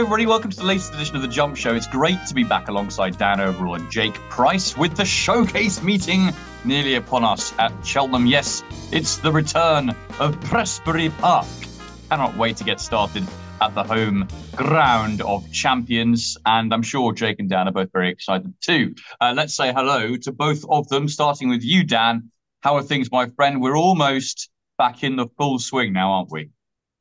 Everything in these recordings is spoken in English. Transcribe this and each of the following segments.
everybody. Welcome to the latest edition of The Jump Show. It's great to be back alongside Dan Overall and Jake Price with the showcase meeting nearly upon us at Cheltenham. Yes, it's the return of Prestbury Park. Cannot wait to get started at the home ground of champions, and I'm sure Jake and Dan are both very excited too. Let's say hello to both of them, starting with you, Dan. How are things, my friend? We're almost back in the full swing now, aren't we?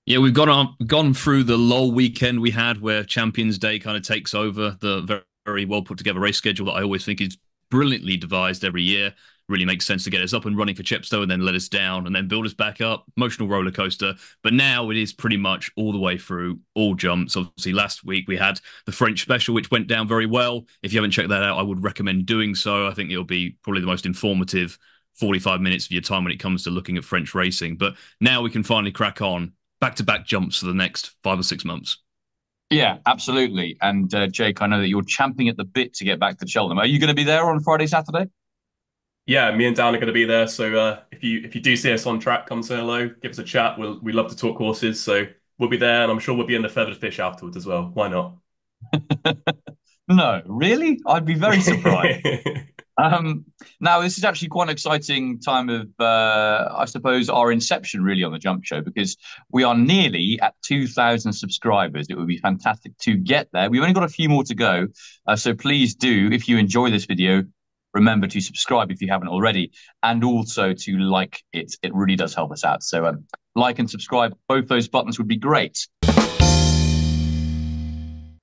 Yeah, we've gone through the lull weekend we had where Champions Day kind of takes over the very, very well put together race schedule that I always think is brilliantly devised every year. Really makes sense to get us up and running for Chepstow and then let us down and then build us back up. Emotional roller coaster. But now it is pretty much all the way through, all jumps. Obviously, last week we had the French special, which went down very well. If you haven't checked that out, I would recommend doing so. I think it'll be probably the most informative 45 minutes of your time when it comes to looking at French racing. But now we can finally crack on back-to-back jumps for the next 5 or 6 months. Yeah, absolutely. And Jake, I know that you're champing at the bit to get back to Cheltenham. Are you going to be there on Friday, Saturday? Yeah, me and Dan are going to be there. So if you do see us on track, come say hello, give us a chat. We love to talk horses, so we'll be there, and I'm sure we'll be in the feathered fish afterwards as well. Why not? No, really? I'd be very surprised. Now, this is actually quite an exciting time of, I suppose, our inception really on the Jump Show, because we are nearly at 2,000 subscribers. It would be fantastic to get there. We've only got a few more to go. So please do, if you enjoy this video, remember to subscribe if you haven't already, and also to like it. It really does help us out. So like and subscribe, both those buttons would be great.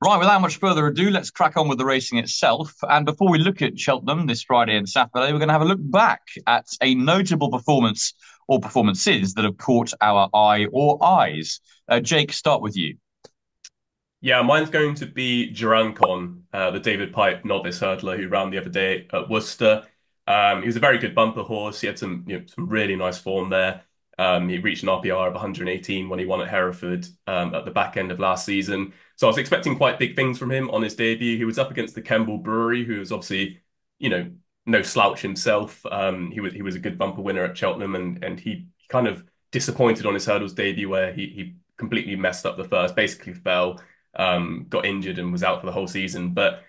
Right, without much further ado, let's crack on with the racing itself. And before we look at Cheltenham this Friday and Saturday, we're going to have a look back at a notable performance or performances that have caught our eye or eyes. Jake, start with you. Yeah, mine's going to be Gerancon, the David Pipe novice hurdler who ran the other day at Worcester. He was a very good bumper horse. He had some really nice form there. He reached an RPR of 118 when he won at Hereford at the back end of last season. So I was expecting quite big things from him on his debut. He was up against the Kemble Brewery, who was obviously, no slouch himself. He was a good bumper winner at Cheltenham, and he kind of disappointed on his hurdles debut where he completely messed up the first, basically fell, got injured and was out for the whole season. But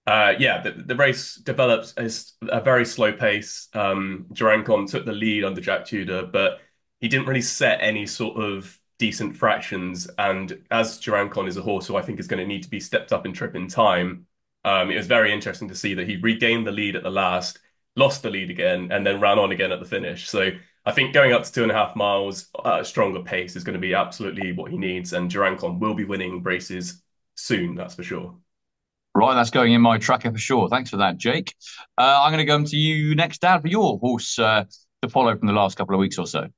the race developed as a very slow pace. Gerancon took the lead under Jack Tudor, but he didn't really set any sort of decent fractions. And as Gerancon is a horse who I think is going to need to be stepped up in trip in time, it was very interesting to see that he regained the lead at the last, lost the lead again, and then ran on again at the finish. So I think going up to 2.5 miles at a stronger pace is going to be absolutely what he needs. And Gerancon will be winning races soon, that's for sure. Right, that's going in my tracker for sure. Thanks for that, Jake. I'm going to come to you next, Dan, for your horse to follow from the last couple of weeks or so.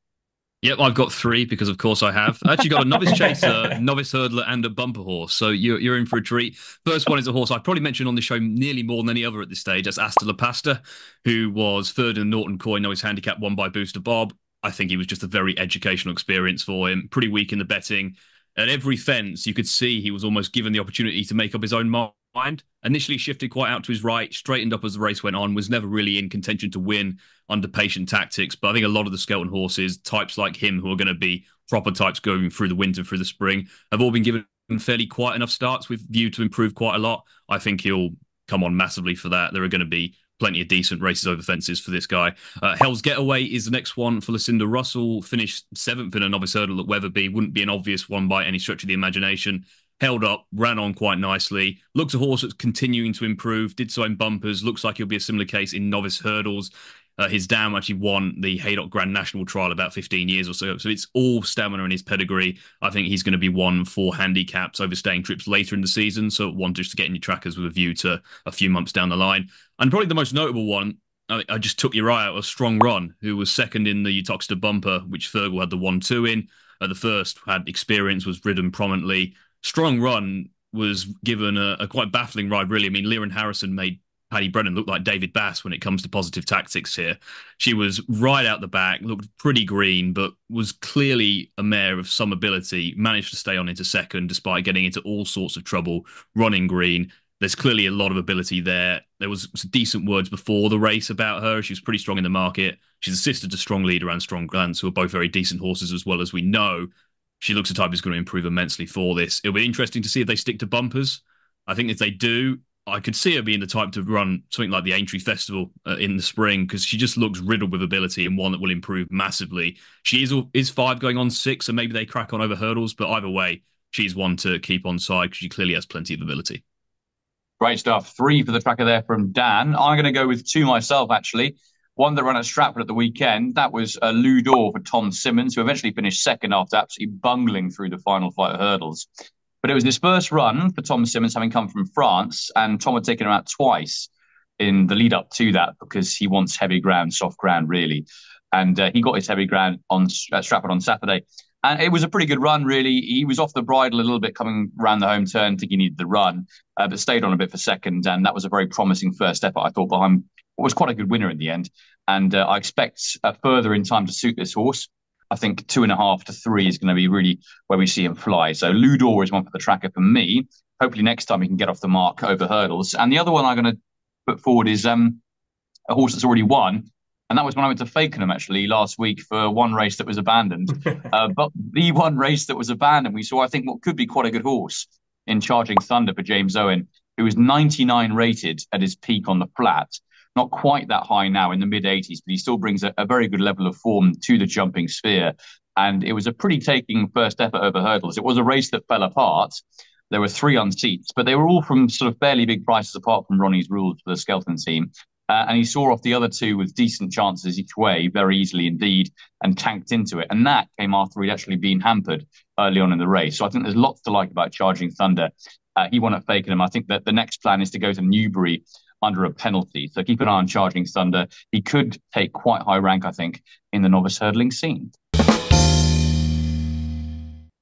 Yep, I've got 3 because, of course, I have. I actually got a novice chaser, novice hurdler, and a bumper horse. So you're in for a treat. First one is a horse I've probably mentioned on the show nearly more than any other at this stage. That's Asta La Pasta, who was third in the Norton Coin Novice Handicap, won by Booster Bob. I think he was just a very educational experience for him. Pretty weak in the betting. At every fence, you could see he was almost given the opportunity to make up his own mind. Initially shifted quite out to his right, straightened up as the race went on, was never really in contention to win under patient tactics. But I think a lot of the Skelton horses, types like him who are going to be proper types going through the winter, through the spring, have all been given fairly quiet enough starts with view to improve quite a lot. I think he'll come on massively for that. There are going to be plenty of decent races over fences for this guy. Hell's Getaway is the next one for Lucinda Russell. Finished 7th in a novice hurdle at Wetherby. Wouldn't be an obvious one by any stretch of the imagination. Held up, ran on quite nicely. Looks a horse that's continuing to improve. Did so in bumpers. Looks like he'll be a similar case in novice hurdles. His dam actually won the Haydock Grand National Trial about 15 years or so. So it's all stamina in his pedigree. I think he's going to be one for handicaps overstaying trips later in the season. So one just to get in your trackers with a view to a few months down the line. And probably the most notable one, I just took your eye out, a Strong Run, who was second in the Uttoxeter bumper, which Fergal had the 1-2 in. The first had experience, was ridden prominently. Strong Run was given a quite baffling ride, really. I mean, Liren Harrison made Paddy Brennan look like David Bass when it comes to positive tactics here. She was right out the back, looked pretty green, but was clearly a mare of some ability, managed to stay on into second despite getting into all sorts of trouble running green. There's clearly a lot of ability there. There was some decent words before the race about her. She was pretty strong in the market. She's a sister to Strong Leader and Strong Glance, who are both very decent horses as well, as we know. She looks the type who's going to improve immensely for this. It'll be interesting to see if they stick to bumpers. I think if they do, I could see her being the type to run something like the Aintree Festival in the spring, because she just looks riddled with ability and one that will improve massively. She is 5 going on 6, so maybe they crack on over hurdles, but either way, she's one to keep on side because she clearly has plenty of ability. Great stuff. 3 for the tracker there from Dan. I'm going to go with 2 myself, actually. One that ran at Stratford at the weekend. That was Ludor for Tom Simmons, who eventually finished second after absolutely bungling through the final flight of hurdles. But it was his first run for Tom Simmons, having come from France, and Tom had taken him out twice in the lead up to that because he wants heavy ground, soft ground, really. And he got his heavy ground at Stratford on Saturday. And it was a pretty good run, really. He was off the bridle a little bit coming around the home turn, thinking he needed the run, but stayed on a bit for second. And that was a very promising first effort, I thought, behind what was quite a good winner in the end. And I expect further in time to suit this horse. I think 2.5 to 3 is going to be really where we see him fly. So Ludor is one for the tracker for me. Hopefully next time he can get off the mark over hurdles. And the other one I'm going to put forward is a horse that's already won. And that was when I went to Fakenham, actually, last week for one race that was abandoned. But the one race that was abandoned, we saw, I think, what could be quite a good horse in Charging Thunder for James Owen, who was 99 rated at his peak on the flat. Not quite that high now in the mid-80s, but he still brings a very good level of form to the jumping sphere. And it was a pretty taking first effort over hurdles. It was a race that fell apart. There were 3 unseats, but they were all from sort of fairly big prices apart from Ronnie's Rules for the Skelton team. And he saw off the other 2 with decent chances each way, very easily indeed, and tanked into it. And that came after he'd actually been hampered early on in the race. So I think there's lots to like about Charging Thunder. He won at Fakenham. I think that the next plan is to go to Newbury under a penalty. So keep an eye on Charging Thunder. He could take quite high rank, I think, in the novice hurdling scene.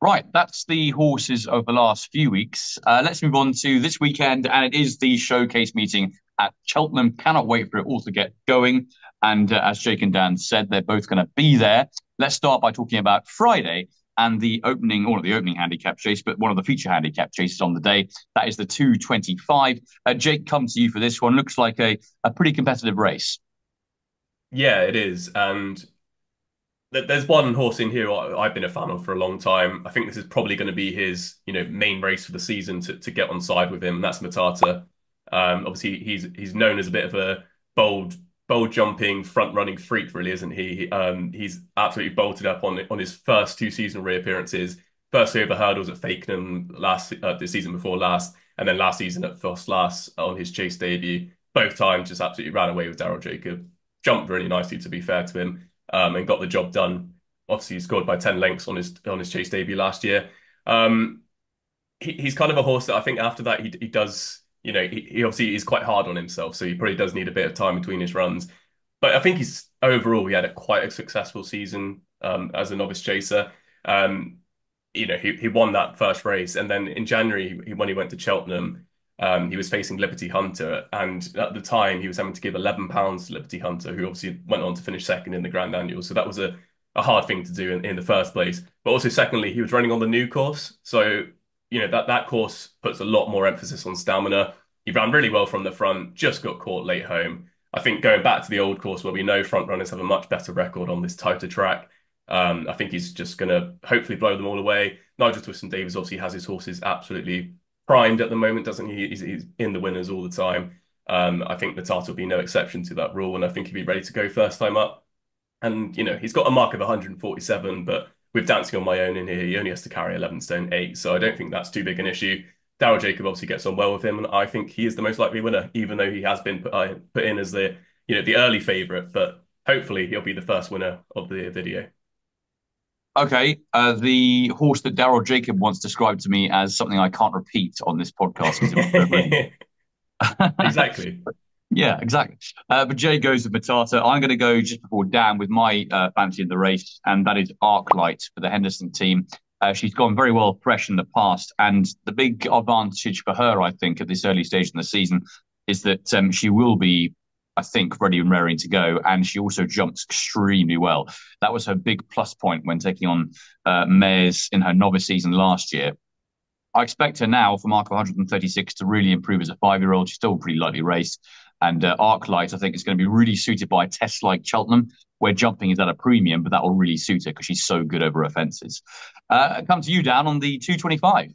Right, that's the horses of the last few weeks. Let's move on to this weekend, and it is the showcase meeting at Cheltenham. Cannot wait for it all to get going. And as Jake and Dan said, they're both going to be there. Let's start by talking about Friday and the opening, or not the opening handicap chase, but one of the feature handicap chases on the day. That is the 225. Jake, come to you for this one. Looks like a pretty competitive race. Yeah, it is. And there's one horse in here I've been a fan of for a long time. I think this is probably going to be his, main race for the season to get on side with him. And that's Matata. Obviously, he's known as a bit of a bold jumping, front running freak, really, isn't he? He's absolutely bolted up on his first 2 season reappearances. Firstly over hurdles at Fakenham the season before last, and then last season at First Last on his chase debut. Both times just absolutely ran away with Daryl Jacob. Jumped really nicely, to be fair to him. And got the job done. Obviously, he scored by 10 lengths on his chase debut last year. He's kind of a horse that I think after that he does, he obviously is quite hard on himself, so he probably does need a bit of time between his runs. But I think he had quite a successful season as a novice chaser. He won that first race, and then in January when he went to Cheltenham. He was facing Liberty Hunter, and at the time he was having to give £11 to Liberty Hunter, who obviously went on to finish second in the Grand Annual. So that was a hard thing to do in the first place. But also, secondly, he was running on the new course. So, that course puts a lot more emphasis on stamina. He ran really well from the front, just got caught late home. I think going back to the old course where we know front runners have a much better record on this tighter track, I think he's just going to hopefully blow them all away. Nigel Twiston-Davies obviously has his horses absolutely primed at the moment, doesn't he? He's in the winners all the time. I think Matata will be no exception to that rule, and I think he'll be ready to go first time up. And, he's got a mark of 147, but with Dancing on My Own in here, he only has to carry 11 stone 8, so I don't think that's too big an issue. Daryl Jacob obviously gets on well with him, and I think he is the most likely winner, even though he has been put in as the early favourite, but hopefully he'll be the first winner of the video. Okay, the horse that Daryl Jacob once described to me as something I can't repeat on this podcast because it was Exactly. Yeah, exactly. But Jay goes with Matata. I'm going to go just before Dan with my fancy in the race, and that is Arclight for the Henderson team. She's gone very well fresh in the past, and the big advantage for her, I think, at this early stage in the season is that she will be, I think, ready and raring to go, and she also jumps extremely well. That was her big plus point when taking on mares in her novice season last year. I expect her now for mark 136 to really improve as a 5-year-old. She's still a pretty lightly raced. And Arclight, I think, is going to be really suited by a test like Cheltenham, where jumping is at a premium, but that will really suit her because she's so good over her fences. Come to you, Dan, on the 225.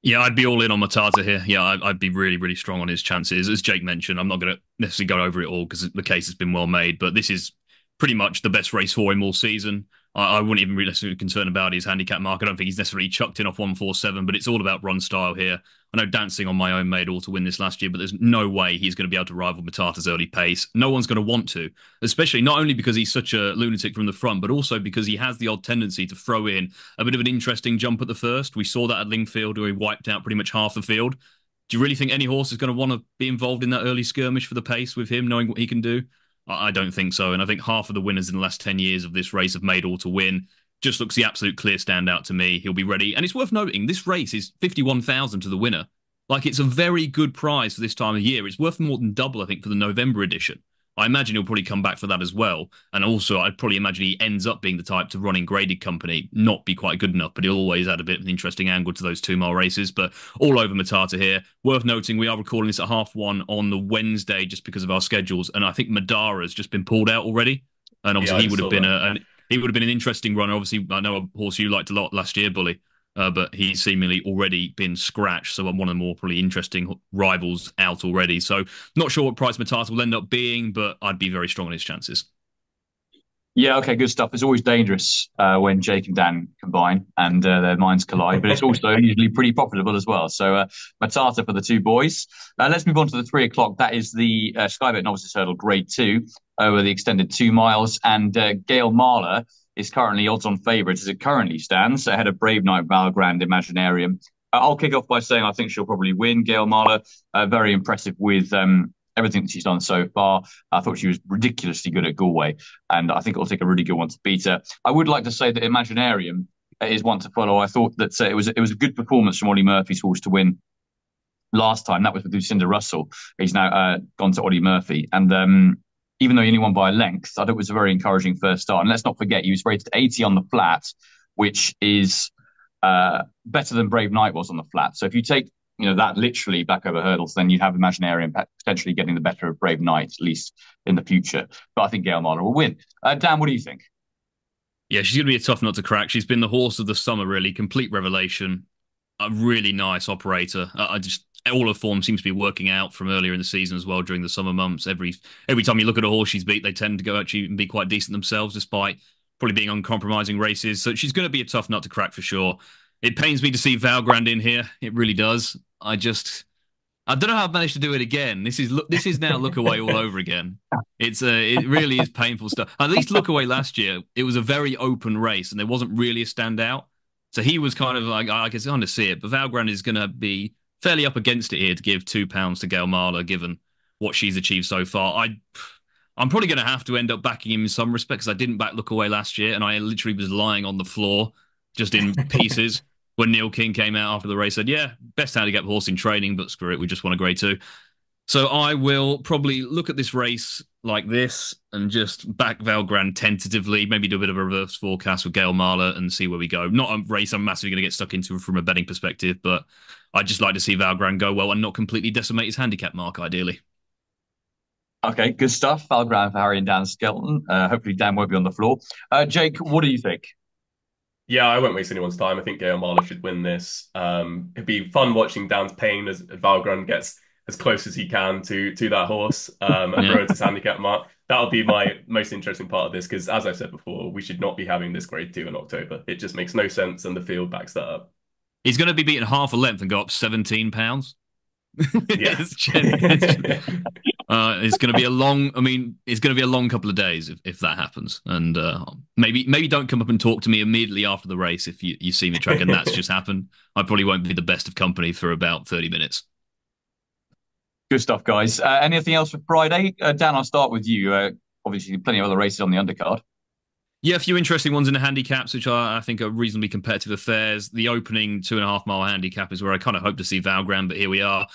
Yeah, I'd be all in on Matata here. Yeah, I'd be really, really strong on his chances. As Jake mentioned, I'm not going to necessarily go over it all because the case has been well made, but this is pretty much the best race for him all season. I wouldn't even really necessarily be concerned about his handicap mark. I don't think he's necessarily chucked in off 147, but it's all about run style here. I know Dancing on My Own made all to win this last year, but there's no way he's going to be able to rival Matata's early pace. No one's going to want to, especially not only because he's such a lunatic from the front, but also because he has the odd tendency to throw in a bit of an interesting jump at the first. We saw that at Lingfield where he wiped out pretty much half the field. Do you really think any horse is going to want to be involved in that early skirmish for the pace with him, knowing what he can do? I don't think so. And I think half of the winners in the last 10 years of this race have made all to win. Just looks the absolute clear standout to me. He'll be ready. And it's worth noting, this race is 51,000 to the winner. Like, it's a very good prize for this time of year. It's worth more than double, I think, for the November edition. I imagine he'll probably come back for that as well. And also, I'd probably imagine he ends up being the type to run in graded company, not be quite good enough, but he'll always add a bit of an interesting angle to those 2-mile races. But all over Matata here. Worth noting, we are recording this at 1:30 on the Wednesday just because of our schedules. And I think Madara's just been pulled out already. And obviously, he would have been an interesting runner. Obviously, I know a horse you liked a lot last year, Bully. But he's seemingly already been scratched, so I'm one of the more probably interesting rivals out already. So not sure what price Matata will end up being, but I'd be very strong on his chances. Yeah, okay, good stuff. It's always dangerous when Jake and Dan combine and their minds collide, but it's also usually pretty profitable as well. So Matata for the two boys. Let's move on to the 3 o'clock. That is the SkyBet Novice Hurdle Grade 2 over the extended 2 miles. And Gail Marler is currently odds on favourite as it currently stands ahead of Brave Knight, Valgrand, Imaginarium. I'll kick off by saying I think she'll probably win. Gail Marler, very impressive with everything that she's done so far. I thought she was ridiculously good at Galway, and I think it'll take a really good one to beat her. I would like to say that Imaginarium is one to follow. I thought that it was a good performance from Ollie Murphy's horse to win last time. That was with Lucinda Russell. He's now gone to Ollie Murphy, and even though he only won by a length, I thought it was a very encouraging first start. And let's not forget, he was rated 80 on the flat, which is better than Brave Knight was on the flat. So if you take that literally back over hurdles, then you have Imaginarium potentially getting the better of Brave Knight, at least in the future. But I think Gail Marler will win. Dan, what do you think? Yeah, she's going to be a tough nut to crack. She's been the horse of the summer, really. Complete revelation. A really nice operator. All her form seems to be working out from earlier in the season as well during the summer months. Every time you look at a horse she's beat, they tend to go actually and be quite decent themselves, despite probably being uncompromising races. So she's going to be a tough nut to crack for sure. It pains me to see Valgrand in here. It really does. I don't know how I've managed to do it again. This is now Look Away all over again. It really is painful stuff. At least Look Away last year, it was a very open race and there wasn't really a standout. So he was kind of like, I can kind of see it. But Valgrand is going to be fairly up against it here to give £2 to Gail Marler, given what she's achieved so far. I'm probably going to have to end up backing him in some respects. I didn't back Look Away last year, and I literally was lying on the floor, just in pieces, when Neil King came out after the race, said, yeah, best handicap horse in training, but screw it, we just won a grade 2. So I will probably look at this race like this and just back Valgrand tentatively, maybe do a bit of a reverse forecast with Gail Marler and see where we go. Not a race I'm massively going to get stuck into from a betting perspective, but I'd just like to see Valgrand go well and not completely decimate his handicap mark, ideally. Okay, good stuff. Valgrand for Harry and Dan Skelton. Hopefully Dan won't be on the floor. Jake, what do you think? Yeah, I won't waste anyone's time. I think Gail Marler should win this. It'd be fun watching Dan's pain as Valgrand gets as close as he can to that horse and ruins his handicap mark. That'll be my most interesting part of this because, as I said before, we should not be having this grade 2 in October. It just makes no sense, and the field backs that up. He's going to be beaten half a length and go up 17 pounds. Yeah. It's going to be a long. I mean, it's going to be a long couple of days if that happens. And maybe don't come up and talk to me immediately after the race if you see me track and that's just happened. I probably won't be the best of company for about 30 minutes. Good stuff, guys. Anything else for Friday? Dan, I'll start with you. Obviously, plenty of other races on the undercard. Yeah, a few interesting ones in the handicaps, which I think are reasonably competitive affairs. The opening 2.5 mile handicap is where I kind of hope to see Valgrand, but here we are.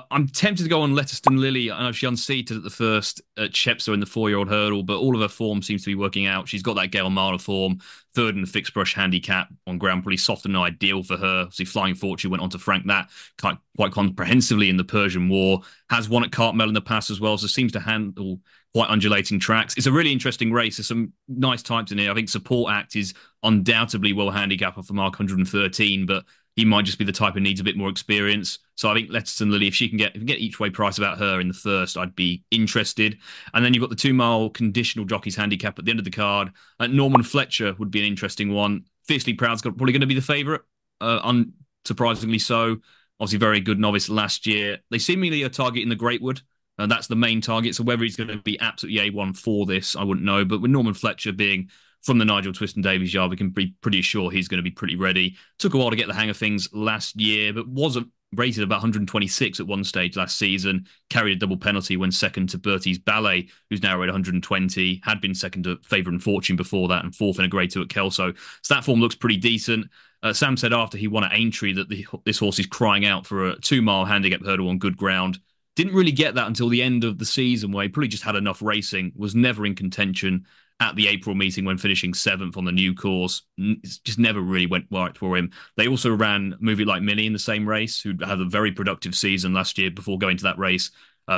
I'm tempted to go on Letterston Lily. I know she unseated at the first at Chepstow in the 4-year-old hurdle, but all of her form seems to be working out. She's got that Gail Marler form. third in the fixed brush handicap on ground, probably soft and ideal for her. Obviously, Flying Fortune went on to frank that quite comprehensively in the Persian War. Has won at Cartmel in the past as well, so seems to handle quite undulating tracks. It's a really interesting race. There's some nice types in here. I think Support Act is undoubtedly well handicapped off the mark 113, but he might just be the type who needs a bit more experience. So I think Letterson Lily, if she can get each way price about her in the first, I'd be interested. And then you've got the 2 mile conditional jockeys handicap at the end of the card. Norman Fletcher would be an interesting one. Fiercely Proud's probably going to be the favourite, unsurprisingly so. Obviously, very good novice last year. They seemingly are targeting the Greatwood. That's the main target. So whether he's going to be absolutely A1 for this, I wouldn't know. But with Norman Fletcher being from the Nigel Twiston Davies yard, we can be pretty sure he's going to be pretty ready. Took a while to get the hang of things last year, but was rated about 126 at one stage last season. Carried a double penalty when second to Bertie's Ballet, who's now at 120. Had been second to Favour and Fortune before that, and fourth in a Grade 2 at Kelso. So that form looks pretty decent. Sam said after he won at Aintree that this horse is crying out for a 2 mile handicap hurdle on good ground. Didn't really get that until the end of the season, where he probably just had enough racing, was never in contention at the April meeting when finishing 7th on the new course. It just never really went right for him. They also ran Movie Like Millie in the same race, who had a very productive season last year before going to that race.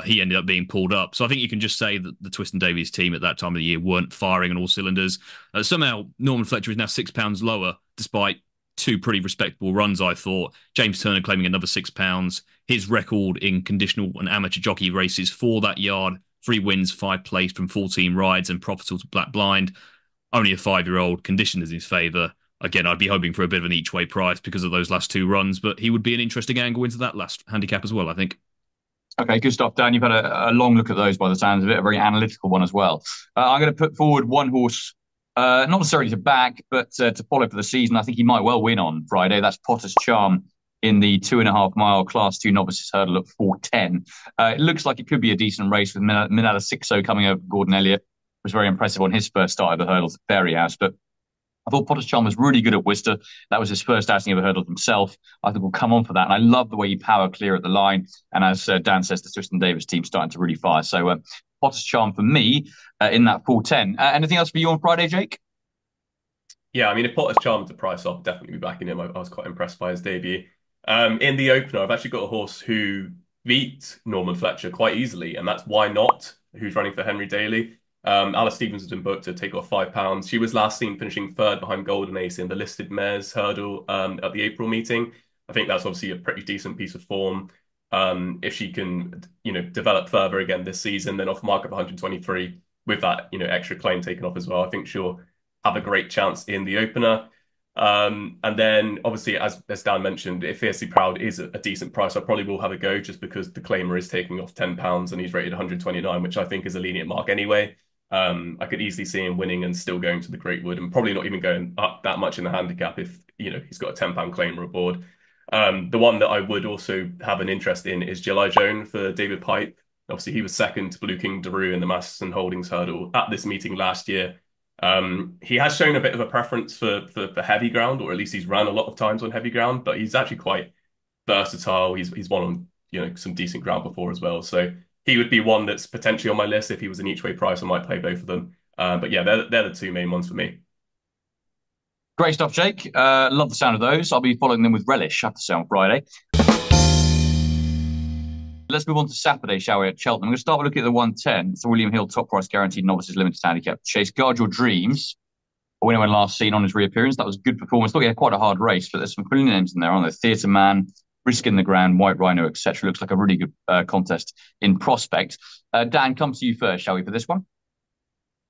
He ended up being pulled up. So I think you can just say that the Twiston Davies team at that time of the year weren't firing on all cylinders. Somehow, Norman Fletcher is now £6 lower, despite 2 pretty respectable runs, I thought. James Turner claiming another £6. His record in conditional and amateur jockey races for that yard, 3 wins, 5 placed from 14 rides and profitable to Black Blind. Only a 5-year-old, condition is in his favour. Again, I'd be hoping for a bit of an each-way price because of those last 2 runs, but he would be an interesting angle into that last handicap as well, I think. Okay, good stuff, Dan. You've had a long look at those by the sounds of it, a very analytical one as well. I'm going to put forward one horse, not necessarily to back, but to follow for the season. I think he might well win on Friday. That's Potter's Charm in the 2.5 mile Class 2 Novices Hurdle at 4:10. It looks like it could be a decent race with Minella Sixo coming over Gordon Elliott. Was very impressive on his first start of the hurdles at Fairyhouse, but I thought Potter's Charm was really good at Worcester. That was his first outing of a hurdle himself. I think we'll come on for that. And I love the way he power clear at the line. And as Dan says, the Tristan Davis team starting to really fire. So Potter's Charm for me in that 4:10. Anything else for you on Friday, Jake? Yeah, I mean, if Potter's Charm to price, I'll definitely be backing him. I was quite impressed by his debut. In the opener, I've actually got a horse who beat Norman Fletcher quite easily, and that's Why Not, who's running for Henry Daly. Alice Stevens has been booked to take off £5. She was last seen finishing 3rd behind Golden Ace in the listed mares hurdle at the April meeting. I think that's obviously a pretty decent piece of form. If she can, develop further again this season, then off mark at 123 with that, extra claim taken off as well, I think she'll have a great chance in the opener. And then obviously, as Dan mentioned, if Fiercely Proud is a decent price, I probably will have a go just because the claimer is taking off £10 and he's rated 129, which I think is a lenient mark anyway. I could easily see him winning and still going to the Greatwood and probably not even going up that much in the handicap if, he's got a £10 claimer aboard. The one that I would also have an interest in is July Joan for David Pipe. Obviously, he was second to Blue King Daru in the Masterson Holdings Hurdle at this meeting last year. He has shown a bit of a preference for heavy ground, or at least he's ran a lot of times on heavy ground, but he's actually quite versatile. He's won on some decent ground before as well. So he would be one that's potentially on my list. If he was an each way price, I might play both of them. But yeah, they're the 2 main ones for me. Great stuff, Jake. Love the sound of those. I'll be following them with relish, I have to say, on Friday. Let's move on to Saturday, shall we, at Cheltenham. I'm going to start by looking at the 110. It's the William Hill Top Price Guaranteed Novices Limited Handicap Chase. Guard Your Dreams. A winner when last seen on his reappearance. That was a good performance. Thought he had quite a hard race, but there's some brilliant names in there, aren't there? Theatre Man, Risk in the Ground, White Rhino, etc. Looks like a really good contest in prospect. Dan, come to you first, shall we, for this one?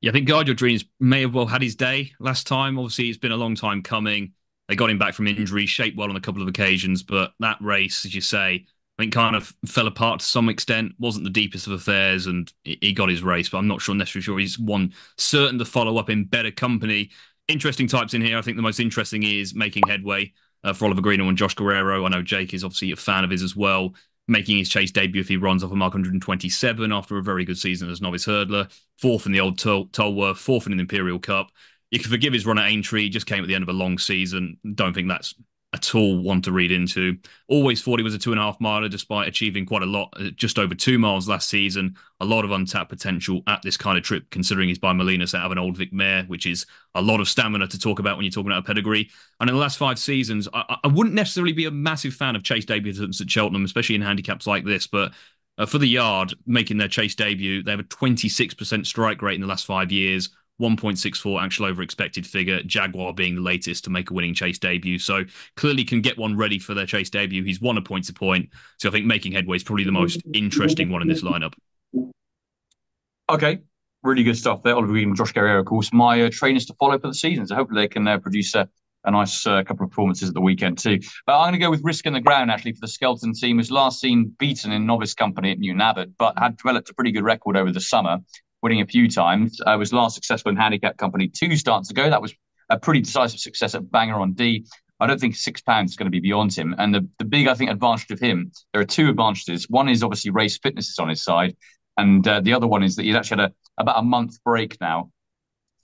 Yeah, I think Guard Your Dreams may have well had his day last time. Obviously, it's been a long time coming. They got him back from injury, shaped well on a couple of occasions, but that race, as you say, I think kind of fell apart to some extent. Wasn't the deepest of affairs, and he got his race, but I'm not necessarily sure he's one certain to follow up in better company. Interesting types in here. I think the most interesting is Making Headway for Oliver Greeno and Josh Guerrero. I know Jake is obviously a fan of his as well. Making his Chase debut if he runs off a mark 127 after a very good season as novice hurdler. 4th in the Old Tolworth, 4th in the Imperial Cup. You can forgive his run at Aintree. Just came at the end of a long season. Don't think that's at all one to read into. Always thought he was a 2.5 miler, despite achieving quite a lot, just over 2 miles last season. A lot of untapped potential at this kind of trip, considering he's by Molinas out of an Old Vic mare, which is a lot of stamina to talk about when you're talking about a pedigree. And in the last 5 seasons, I wouldn't necessarily be a massive fan of chase debutants at Cheltenham, especially in handicaps like this, but for the yard, making their chase debut, they have a 26% strike rate in the last 5 years, 1.64 actual over expected figure, Jaguar being the latest to make a winning chase debut. So clearly can get one ready for their chase debut. He's won a point to point. So I think making headway is probably the most interesting one in this lineup. Okay, really good stuff there. Oliver Reed and Josh Guerrero, of course, my trainers to follow for the season. So hopefully they can produce a nice couple of performances at the weekend too. But I'm going to go with Risk in the Ground, actually, for the Skelton team, who's last seen beaten in novice company at Newton Abbot, but had developed a pretty good record over the summer, winning a few times. Was last successful in handicap company 2 starts ago. That was a pretty decisive success at Banger on D. I don't think £6 is going to be beyond him. And the big, I think, advantage of him, there are 2 advantages. One is obviously race fitness is on his side. And the other one is that he's actually had about a month break now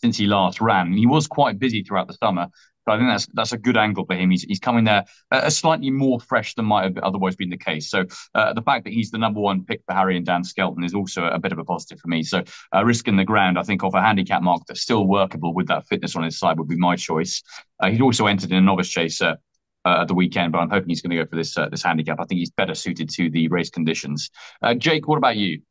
since he last ran. He was quite busy throughout the summer, but I think that's a good angle for him. He's coming there slightly more fresh than might have otherwise been the case. So the fact that he's the number 1 pick for Harry and Dan Skelton is also a bit of a positive for me. So Risk in the Ground, I think, off a handicap mark that's still workable with that fitness on his side would be my choice. He's also entered in a novice chase at the weekend, but I'm hoping he's going to go for this handicap. I think he's better suited to the race conditions. Jake, what about you?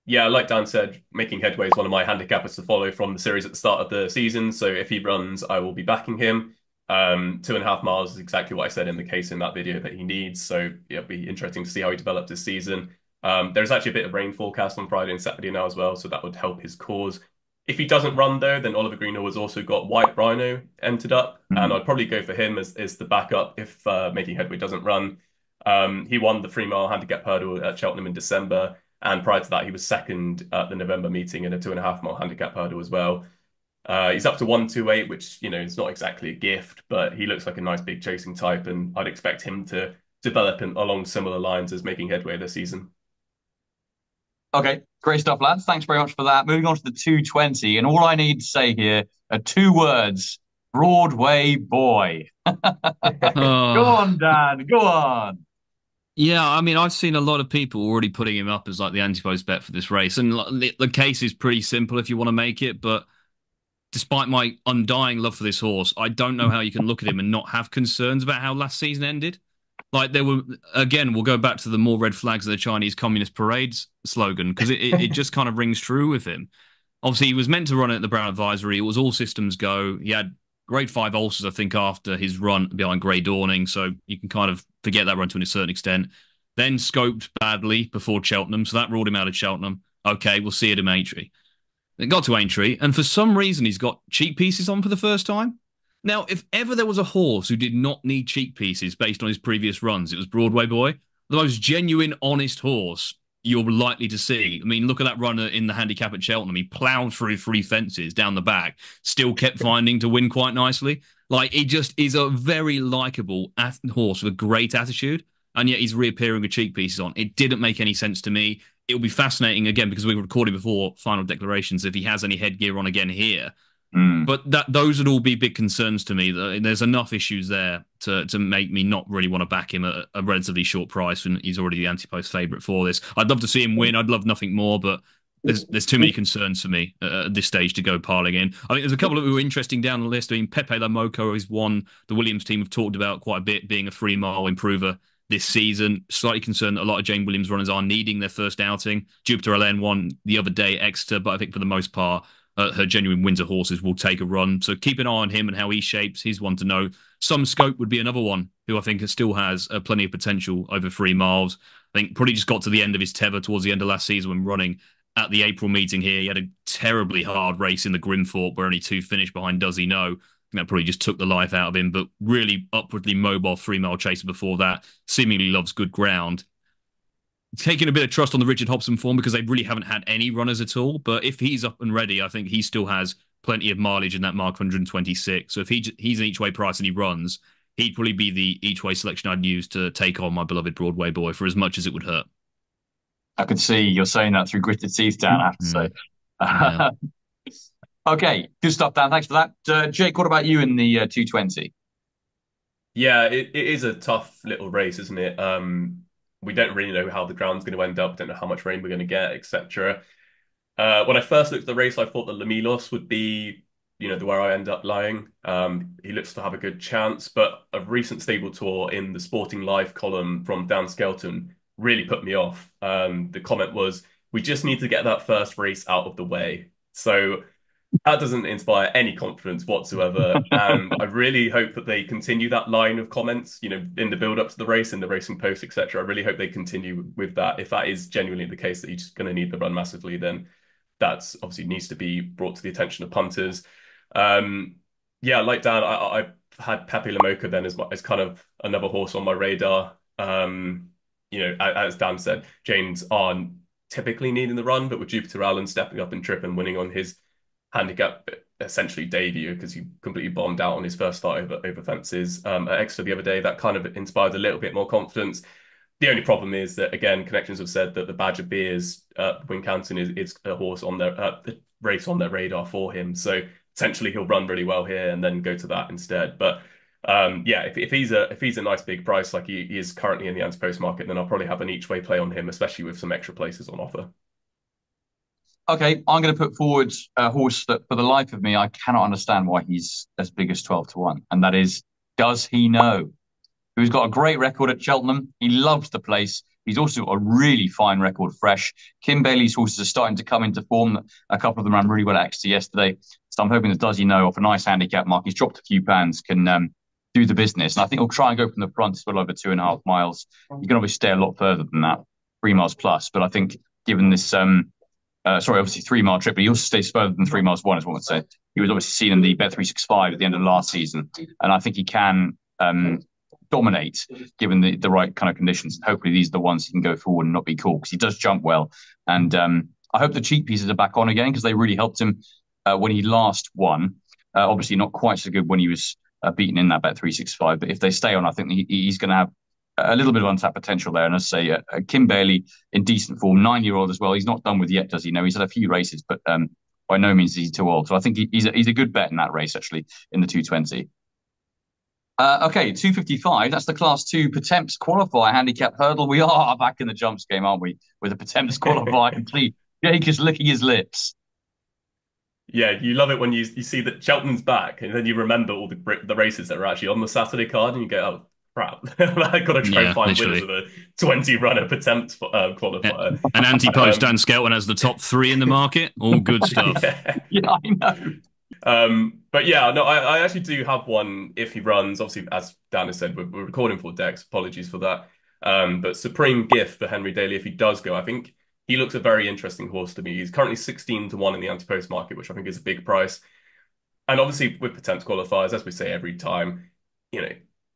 Yeah, like Dan said, making headway is one of my handicappers to follow from the series at the start of the season. So if he runs, I will be backing him. 2.5 miles is exactly what I said in the case in that video that he needs. So yeah, it'll be interesting to see how he develops this season. There's actually a bit of rain forecast on Friday and Saturday now as well, so that would help his cause. If he doesn't run though, then Oliver Greenhill has also got White Rhino entered up, and I'd probably go for him as the backup if making headway doesn't run. He won the 3 mile handicap hurdle at Cheltenham in December. And prior to that, he was second at the November meeting in a 2.5 mile handicap hurdle as well. He's up to 128, which, is not exactly a gift, but he looks like a nice big chasing type. And I'd expect him to develop along similar lines as making headway this season. Okay, great stuff, lads. Thanks very much for that. Moving on to the 220. And all I need to say here are 2 words: Broadway boy. Go on, Dan. Go on. Yeah, I mean, I've seen a lot of people already putting him up as like the Ante-Post bet for this race. And the case is pretty simple if you want to make it. But despite my undying love for this horse, I don't know how you can look at him and not have concerns about how last season ended. Like there were, again, we'll go back to the more red flags of the Chinese Communist Parades slogan, because it just kind of rings true with him. Obviously, he was meant to run it at the Brown Advisory. It was all systems go. He had grade 5 ulcers, I think, after his run behind Grey Dawning. So you can kind of forget that run to a certain extent. Then scoped badly before Cheltenham. So that ruled him out of Cheltenham. Okay, we'll see it in Aintree. Then got to Aintree. And for some reason, he's got cheek pieces on for the first time. Now, if ever there was a horse who did not need cheek pieces based on his previous runs, it was Broadway Boy. The most genuine, honest horse you're likely to see. I mean, look at that runner in the handicap at Cheltenham. He ploughed through 3 fences down the back, still kept finding to win quite nicely. Like, he just is a very likeable horse with a great attitude, and yet he's reappearing with cheek pieces on. It didn't make any sense to me. It'll be fascinating, again, because we were recording before final declarations, if he has any headgear on again here. But those would all be big concerns to me. There's enough issues there to make me not really want to back him at a relatively short price, and he's already the Ante-Post favourite for this. I'd love to see him win. I'd love nothing more, but there's too many concerns for me at this stage to go piling in. I think there's a couple who are interesting down the list. I mean, Pepe Lamoko is one the Williams team have talked about quite a bit, being a 3 mile improver this season. Slightly concerned that a lot of Jane Williams runners are needing their first outing. Jupiter LN won the other day at Exeter, but I think for the most part, her genuine Windsor horses will take a run. So keep an eye on him and how he shapes. He's one to know. Some Scope would be another one who I think still has plenty of potential over 3 miles. I think probably just got to the end of his tether towards the end of last season when running at the April meeting here. He had a terribly hard race in the Grimthorpe where only 2 finished behind Does He Know. That probably just took the life out of him, but really upwardly mobile 3 mile chaser before that. Seemingly loves good ground. Taking a bit of trust on the Richard Hobson form because they really haven't had any runners at all. But if he's up and ready, I think he still has plenty of mileage in that mark 126. So if he's an each-way price and he runs, he'd probably be the each-way selection I'd use to take on my beloved Broadway Boy for as much as it would hurt. I could see you're saying that through gritted teeth, Dan, I have to say. Yeah. Okay, good stuff, Dan. Thanks for that. Jake, what about you in the 220? Yeah, it is a tough little race, isn't it? We don't really know how the ground's going to end up, don't know how much rain we're going to get, etc. When I first looked at the race, I thought that Lamilos would be, where I end up lying. He looks to have a good chance, but a recent stable tour in the Sporting Life column from Dan Skelton really put me off. The comment was, "We just need to get that first race out of the way." So that doesn't inspire any confidence whatsoever. And I really hope that they continue that line of comments, in the build up to the race, in the racing post, etc. I really hope they continue with that. If that is genuinely the case that he's going to need the run massively, then that's obviously needs to be brought to the attention of punters. Um, yeah, like Dan, I've had Pepe Lamoka then as kind of another horse on my radar. As Dan said, James are typically needing the run, but with Jupiter Allen stepping up and trip and winning on his handicap essentially debut because he completely bombed out on his first start over fences at Exeter the other day, that kind of inspired a little bit more confidence. The only problem is that, again, connections have said that the Badger Beers Wincanton is a horse on their the race on their radar for him. So potentially he'll run really well here and then go to that instead. But yeah, if he's a nice big price like he is currently in the Ante-Post market, then I'll probably have an each way play on him, especially with some extra places on offer. Okay, I'm going to put forward a horse that, for the life of me, I cannot understand why he's as big as 12-1, and that is Does He Know? Who's got a great record at Cheltenham. He loves the place. He's also got a really fine record fresh. Kim Bailey's horses are starting to come into form. A couple of them ran really well at Exeter yesterday. So I'm hoping that Does He Know, off a nice handicap mark, he's dropped a few pounds, can do the business. And I think he'll try and go from the front. It's well over 2.5 miles. You can obviously stay a lot further than that, 3 miles plus. But I think given this obviously 3 mile trip, but he also stays further than 3 miles one, as one would say. He was obviously seen in the Bet365 at the end of last season, and I think he can dominate given the right kind of conditions. And hopefully, these are the ones he can go forward and not be caught because he does jump well. And I hope the cheap pieces are back on again because they really helped him when he last won. Obviously, not quite so good when he was beaten in that Bet365, but if they stay on, I think he's going to have a little bit of untapped potential there. And as I say, Kim Bailey in decent form, 9-year-old as well. He's not done with yet, does he? No, he's had a few races, but by no means is he too old. So I think he's a good bet in that race, actually, in the 220. Okay, 255. That's the Class 2 Pertemps Qualifier Handicap Hurdle. We are back in the jumps game, aren't we? With the Pertemps Qualifier complete. Jake is licking his lips. Yeah, you love it when you see that Cheltenham's back, and then you remember all the races that are actually on the Saturday card, and you go, "Oh crap, I got to try and Yeah, find winners literally. of a 20-runner Pertemps qualifier." And Ante-Post Dan Skelton has the top three in the market. All good stuff. Yeah. Yeah, I know. But yeah, no, I actually do have one if he runs. Obviously, as Dan has said, we're recording for Dex. Apologies for that. But Supreme Gift for Henry Daly, if he does go, I think he looks a very interesting horse to me. He's currently 16-1 in the Ante-Post market, which I think is a big price. And obviously, with Pertemps qualifiers, as we say every time, you know,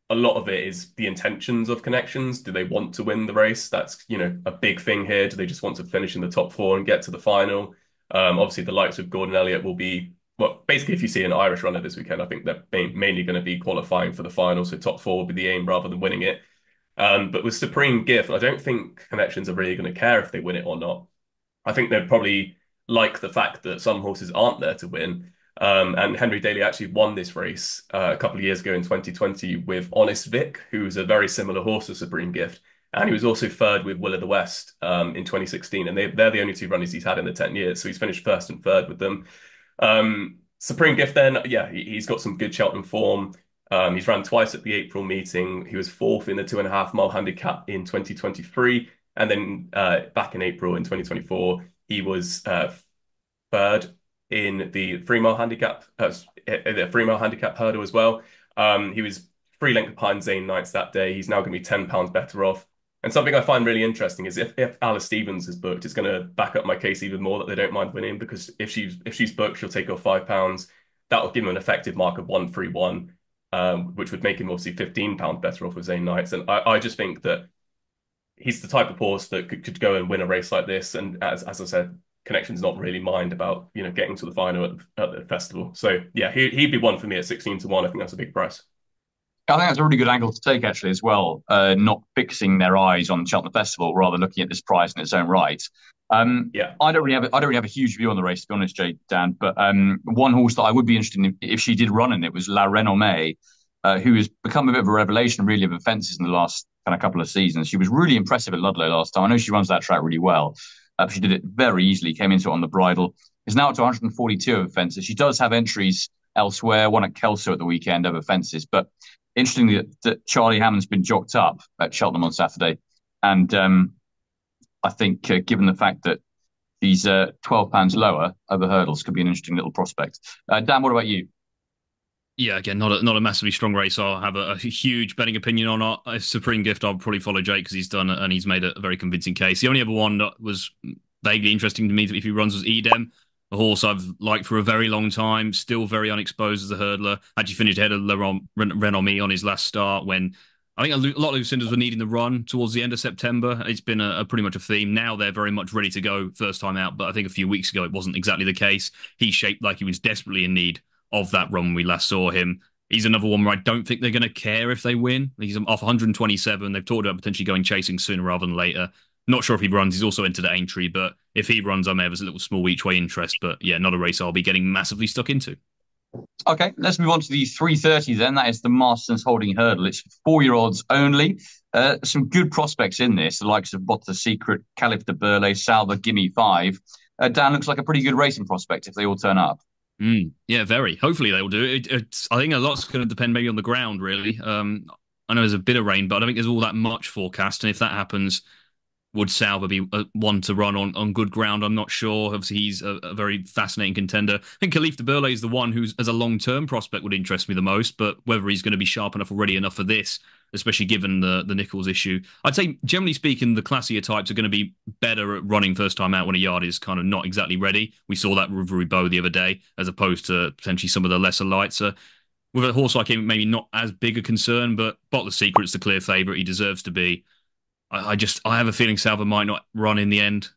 a lot of it is the intentions of connections. Do they want to win the race? That's, a big thing here. Do they just want to finish in the top four and get to the final? Obviously, the likes of Gordon Elliott will be, well, basically, if you see an Irish runner this weekend, I think they're mainly going to be qualifying for the final. So top four will be the aim rather than winning it. But with Supreme Gift, I don't think connections are really going to care if they win it or not. I think they'd probably like the fact that some horses aren't there to win. And Henry Daly actually won this race a couple of years ago in 2020 with Honest Vic, who's a very similar horse to Supreme Gift. And he was also third with Will of the West in 2016. And they're the only two runners he's had in the 10 years. So he's finished first and third with them. Supreme Gift then, yeah, he's got some good Cheltenham form. He's ran twice at the April meeting. He was fourth in the 2.5 mile handicap in 2023. And then back in April in 2024, he was third in the 3 mile handicap, hurdle as well. He was 3 lengths behind Zane Knights that day. He's now going to be £10 better off. And something I find really interesting is if Alice Stevens is booked, it's going to back up my case even more that they don't mind winning because if she's booked, she'll take off £5. That will give him an effective mark of 131, which would make him obviously £15 better off with Zane Knights. And I just think that he's the type of horse that could go and win a race like this. And as I said, Connection's not really mind about getting to the final at the festival. So yeah, he'd be one for me at 16-1. I think that's a big price. I think that's a really good angle to take, actually, as well. Not fixing their eyes on Cheltenham Festival, rather looking at this prize in its own right. Yeah. I don't really have a huge view on the race, to be honest, Jay, Dan. But one horse that I would be interested in if she did run in it was La Renommee. who has become a bit of a revelation, really, of fences in the last kind of couple of seasons. She was really impressive at Ludlow last time. I know she runs that track really well. But she did it very easily, came into it on the bridle. Is now up to 142 over fences. She does have entries elsewhere, one at Kelso at the weekend over fences. But interestingly, that Charlie Hammond's been jocked up at Cheltenham on Saturday. And I think, given the fact that she's £12 lower over hurdles, could be an interesting little prospect. Dan, what about you? Yeah, again, not a massively strong race. I'll have a huge betting opinion on a Supreme Gift. I'll probably follow Jake because he's done it and he's made a very convincing case. The only other one that was vaguely interesting to me if he runs was Edem, a horse I've liked for a very long time, still very unexposed as a hurdler. Actually finished ahead of Renommee on his last start when I think a lot of Lucinders were needing the run towards the end of September. It's been a pretty much a theme. Now they're very much ready to go first time out, but I think a few weeks ago it wasn't exactly the case. He shaped like he was desperately in need of that run when we last saw him. He's another one where I don't think they're going to care if they win. He's off 127. They've talked about potentially going chasing sooner rather than later. Not sure if he runs. He's also entered at Aintree, but if he runs, I may have a little small each way interest. But yeah, not a race I'll be getting massively stuck into. Okay, let's move on to the 3:30 then. That is the Masterson Holdings Hurdle. It's 4-year-olds only. Some good prospects in this, the likes of Bottler'secret, Caliph de Burle, Salva, Gimme 5. Dan, looks like a pretty good racing prospect if they all turn up. Yeah, very. Hopefully they will do it. I think a lot's going to depend maybe on the ground, really. I know there's a bit of rain, but I don't think there's all that much forecast. And if that happens, would Salva be one to run on good ground? I'm not sure. Obviously, he's a very fascinating contender. I think Caliph de Burle is the one who's, as a long-term prospect, would interest me the most. But whether he's going to be sharp enough already enough for this, especially given the Nichols issue, I'd say, generally speaking, the classier types are going to be better at running first time out when a yard is kind of not exactly ready. We saw that with Roubaud the other day, as opposed to potentially some of the lesser lights. With a horse like him, maybe not as big a concern, but Bottler'secret's the clear favourite. He deserves to be. I have a feeling Salva might not run in the end,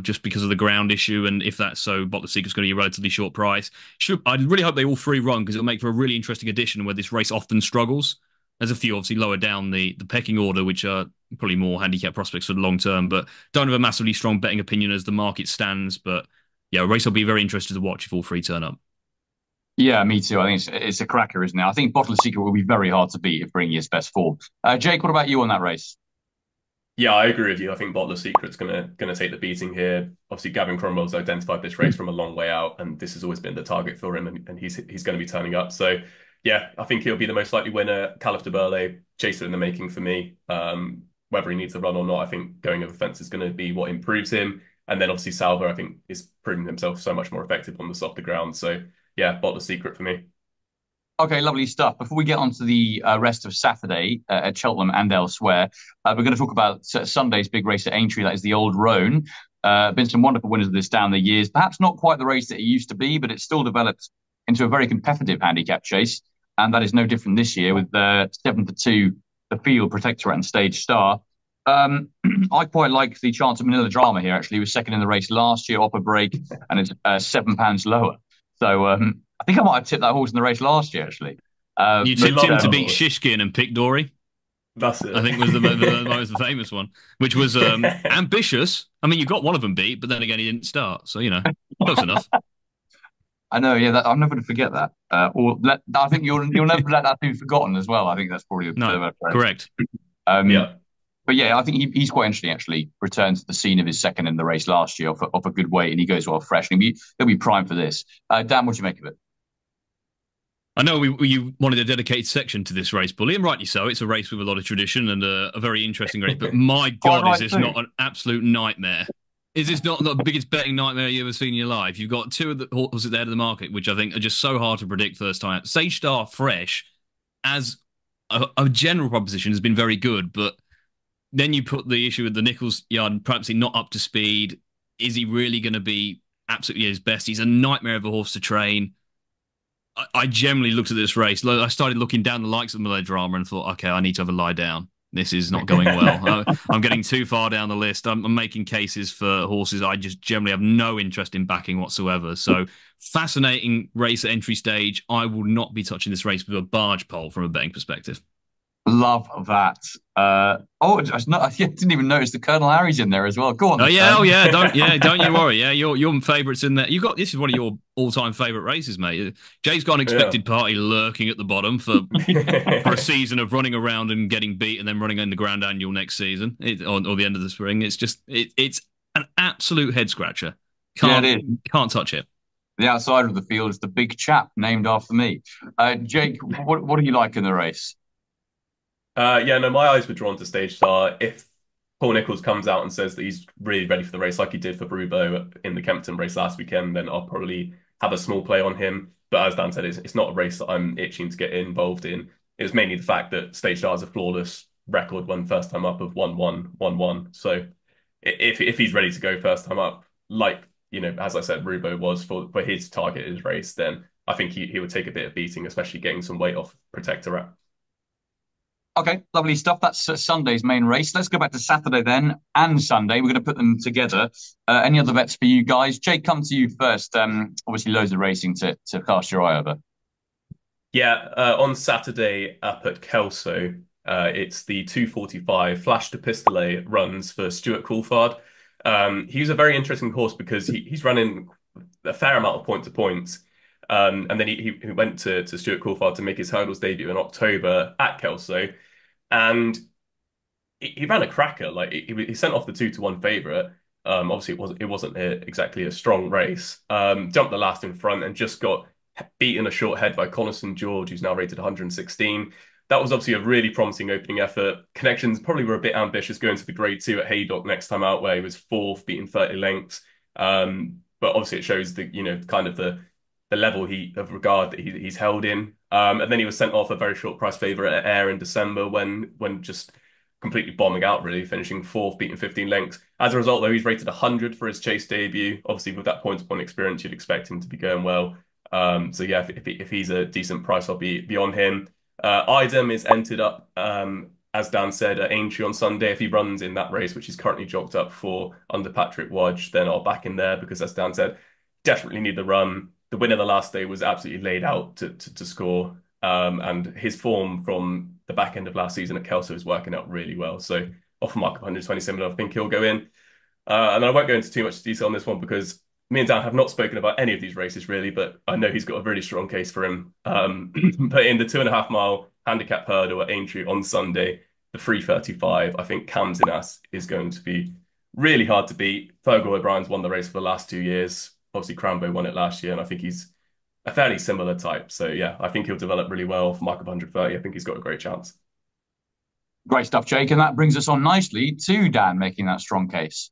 just because of the ground issue. And if that's so, Bottler'secret's going to be a relatively short price. I really hope they all three run because it'll make for a really interesting addition where this race often struggles. There's a few obviously lower down the pecking order, which are probably more handicap prospects for the long term, but don't have a massively strong betting opinion as the market stands. But yeah, a race I'll be very interested to watch if all three turn up. Yeah, me too. I think it's a cracker, isn't it? I think Bottler'secret will be very hard to beat if bringing his best form. Jake, what about you on that race? Yeah, I agree with you. I think Bottler'secret's gonna take the beating here. Obviously, Gavin Cromwell's identified this race from a long way out, and this has always been the target for him, and he's going to be turning up. So, yeah, I think he'll be the most likely winner. Caliph de Burle, chaser in the making for me. Whether he needs a run or not, I think going over fence is going to be what improves him. And then obviously Salva, I think, is proving himself so much more effective on the softer ground. So, yeah, Bottler'secret for me. Okay, lovely stuff. Before we get on to the rest of Saturday at Cheltenham and elsewhere, we're going to talk about Sunday's big race at Aintree. That is the Old Roan. Been some wonderful winners of this down the years. Perhaps not quite the race that it used to be, but it's still developed into a very competitive handicap chase. And that is no different this year with 7-2, the field, Protectorate and Stage Star. I quite like the chance of Manila Drama here, actually. He was second in the race last year, off a break, and it's £7 lower. So I think I might have tipped that horse in the race last year, actually. You but tipped him to beat Shishkin and pick Dory. That's it. I think was the most famous one, which was ambitious. I mean, you got one of them beat, but then again, he didn't start. So, close enough. I know, yeah, I'm never going to forget that. I think you'll never let that be forgotten as well. I think that's probably no, correct. Yeah. But yeah, I think he's quite interesting, actually. Returned to the scene of his second in the race last year off a good weight, and he goes well fresh. And he'll be primed for this. Dan, what do you make of it? I know you wanted a dedicated section to this race, Bully, and rightly so. It's a race with a lot of tradition and a very interesting race. But my God, is this not an absolute nightmare? Is this not the biggest betting nightmare you've ever seen in your life? You've got two of the horses at the head of the market, which I think are just so hard to predict first time out. Sage Star Fresh, as a general proposition, has been very good, but then you put the issue with the Nichols yard, perhaps he's not up to speed. Is he really going to be absolutely his best? He's a nightmare of a horse to train. I generally looked at this race. I started looking down the likes of Melodrama and thought, okay, I need to have a lie down. This is not going well. I'm getting too far down the list. I'm making cases for horses I just generally have no interest in backing whatsoever. So fascinating race at entry stage. I will not be touching this race with a barge pole from a betting perspective. Love that. I didn't even notice the Colonel Harry's in there as well. Go on, Oh the yeah, Colonel. don't you worry. Yeah, your favourites in there. This is one of your all-time favourite races, mate. Jay's got an Yeah. expected party lurking at the bottom for a season of running around and getting beat, and then running in the Grand Annual next season, or the end of the spring. It's an absolute head scratcher. Yeah, it Can't is. can't touch it. The outsider of the field is the big chap named after me. Jake, what do you like in the race? Yeah, no, my eyes were drawn to Stage Star. If Paul Nicholls comes out and says that he's really ready for the race, like he did for Brubo in the Kempton race last weekend, then I'll probably have a small play on him. But as Dan said, it's not a race that I'm itching to get involved in. It was mainly the fact that Stage Star has a flawless record when first time up of 1-1, 1-1. So if he's ready to go first time up, like as I said, Brubo was for his targeted race, then I think he would take a bit of beating, especially getting some weight off Protectorate. Okay, lovely stuff. That's Sunday's main race. Let's go back to Saturday then and Sunday. We're going to put them together. Any other bets for you guys? Jake, come to you first. Obviously, loads of racing to cast your eye over. Yeah, on Saturday up at Kelso, it's the 2:45 Flash de Pistolet runs for Stuart Coulthard. He's a very interesting horse because he's running a fair amount of point to points. And then he went to Stuart Coulthard to make his hurdles debut in October at Kelso. And he ran a cracker. Like he sent off the 2-1 favourite. Obviously, it wasn't exactly a strong race. Jumped the last in front and just got beaten a short head by Coniston George, who's now rated 116. That was obviously a really promising opening effort. Connections probably were a bit ambitious going to the Grade 2 at Haydock next time out, where he was fourth, beating 30 lengths. But obviously, it shows the kind of the level of regard that he's held in. And then he was sent off a very short price favourite at Ayr in December when just completely bombing out, really, finishing fourth, beating 15 lengths. As a result, though, he's rated 100 for his chase debut. Obviously, with that point-to-point experience, you'd expect him to be going well. So yeah, if he's a decent price, I'll be on him. Idem is entered up, as Dan said, at Aintree on Sunday. If he runs in that race, which is currently jocked up for under Patrick Wodge, then I'll back him there because, as Dan said, definitely need the run. The win of the last day was absolutely laid out to score. And his form from the back end of last season at Kelso is working out really well. So off a mark of 127, I think he'll go in. And I won't go into too much detail on this one because me and Dan have not spoken about any of these races really, but I know he's got a really strong case for him. But in the 2.5 mile handicap hurdle at Aintree on Sunday, the 3:35, I think Camzinas is going to be really hard to beat. Fergal O'Brien's won the race for the last 2 years. Obviously, Crambo won it last year, and I think he's a fairly similar type. So yeah, I think he'll develop really well for mark of 130. I think he's got a great chance. Great stuff, Jake. And that brings us on nicely to Dan making that strong case.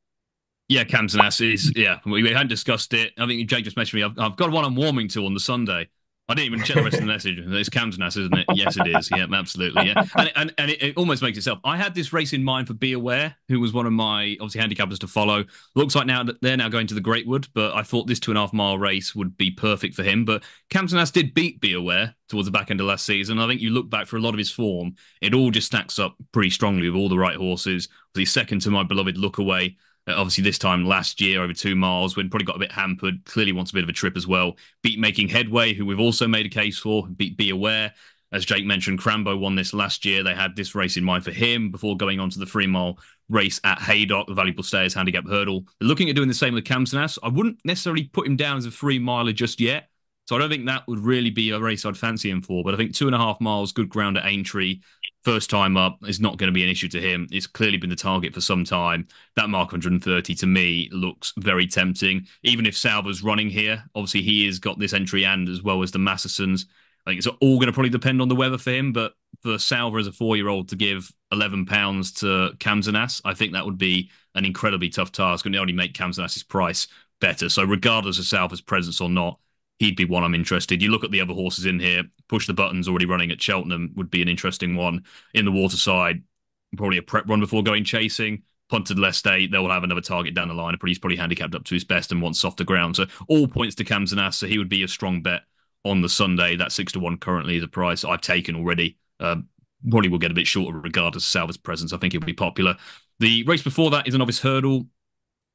Yeah, Camzinas is. Yeah, we hadn't discussed it. I think Jake just messaged me. I've got one I'm warming to on the Sunday. I didn't even check the rest of the message. It's Camzinas, isn't it? Yes, it is. Yeah, absolutely. Yeah, and it almost makes itself. I had this race in mind for Be Aware, who was one of my obviously handicappers to follow. Looks like now that they're now going to the Greatwood, but I thought this 2.5 mile race would be perfect for him. But Camzinas did beat Be Aware towards the back end of last season. I think you look back for a lot of his form, it all just stacks up pretty strongly with all the right horses. He's second to my beloved Look Away. Obviously, this time last year, over 2 miles, when probably got a bit hampered. Clearly wants a bit of a trip as well. Beat Making Headway, who we've also made a case for. Beat Be Aware. As Jake mentioned, Crambo won this last year. They had this race in mind for him before going on to the 3 mile race at Haydock, the Valuable Stayers Handicap Hurdle. They're looking at doing the same with Camzinas. I wouldn't necessarily put him down as a 3 miler just yet. So I don't think that would really be a race I'd fancy him for. But I think 2.5 miles, good ground at Aintree. First time up is not going to be an issue to him. It's clearly been the target for some time. That mark 130 to me looks very tempting. Even if Salva's running here, obviously he has got this entry and as well as the Mastersons. I think it's all going to probably depend on the weather for him. But for Salva as a 4-year-old to give £11 to Camzinas, I think that would be an incredibly tough task and only make Camzinas' price better. So regardless of Salva's presence or not, he'd be one I'm interested. You look at the other horses in here. Push the Buttons already running at Cheltenham would be an interesting one. In the Waterside, probably a prep run before going chasing. Punted Leste, they'll have another target down the line. He's probably handicapped up to his best and wants softer ground. So all points to Camzinas. So he would be a strong bet on the Sunday. That 6-1 currently is a price I've taken already. Probably will get a bit shorter regardless of Salva's presence. I think it'll be popular. The race before that is a Novice Hurdle.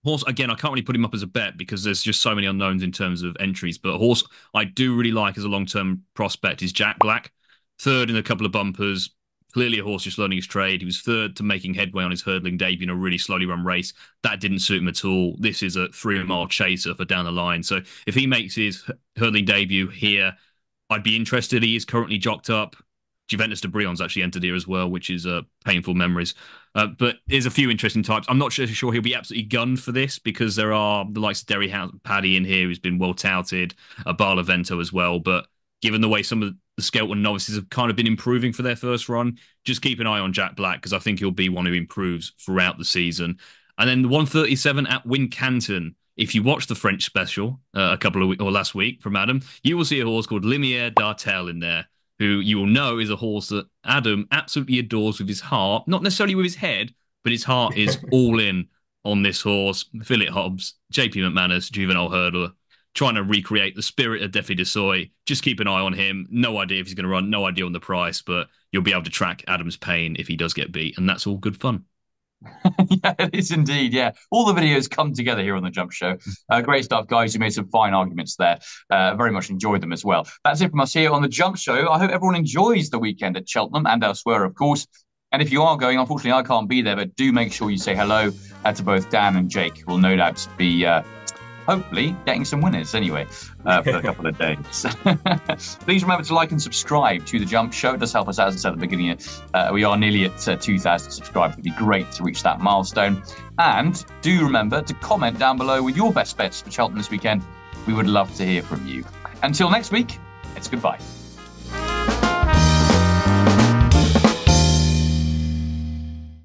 Horse, again, I can't really put him up as a bet because there's just so many unknowns in terms of entries. But a horse I do really like as a long-term prospect is Jack Black. Third in a couple of bumpers, Clearly a horse just learning his trade. He was third to making headway on his hurdling debut in a really slowly run race. That didn't suit him at all. This is a 3-mile chaser for down the line. So if he makes his hurdling debut here, I'd be interested. He is currently jocked up. Juventus de Brion's actually entered here as well, which is painful memories. But there's a few interesting types. I'm not sure he'll be absolutely gunned for this because there are the likes of Derry Paddy in here who's been well touted, Barlavento as well. But given the way some of the Skelton novices have kind of been improving for their first run, just keep an eye on Jack Black because I think he'll be one who improves throughout the season. And then the 137 at Wincanton. If you watch the French special last week from Adam, you will see a horse called Limiere d'Artel in there, who you will know is a horse that Adam absolutely adores with his heart, not necessarily with his head, but his heart is all in on this horse. Philip Hobbs, JP McManus, juvenile hurdler, trying to recreate the spirit of Defi de Soy. Just keep an eye on him. No idea if he's going to run, no idea on the price, but you'll be able to track Adam's pain if he does get beat, and that's all good fun. Yeah, it is indeed. Yeah, all the videos come together here on the Jump Show. Great stuff, guys. You made some fine arguments there. Very much enjoyed them as well. That's it from us here on the Jump Show. I hope everyone enjoys the weekend at Cheltenham and elsewhere, of course. And if you are going, unfortunately, I can't be there, but do make sure you say hello to both Dan and Jake, who will no doubt be hopefully getting some winners anyway for a couple of days. Please remember to like and subscribe to The Jump Show. It does help us out, as I said at the beginning. We are nearly at 2,000 subscribers. It would be great to reach that milestone. And do remember to comment down below with your best bets for Cheltenham this weekend. We would love to hear from you. Until next week, it's goodbye.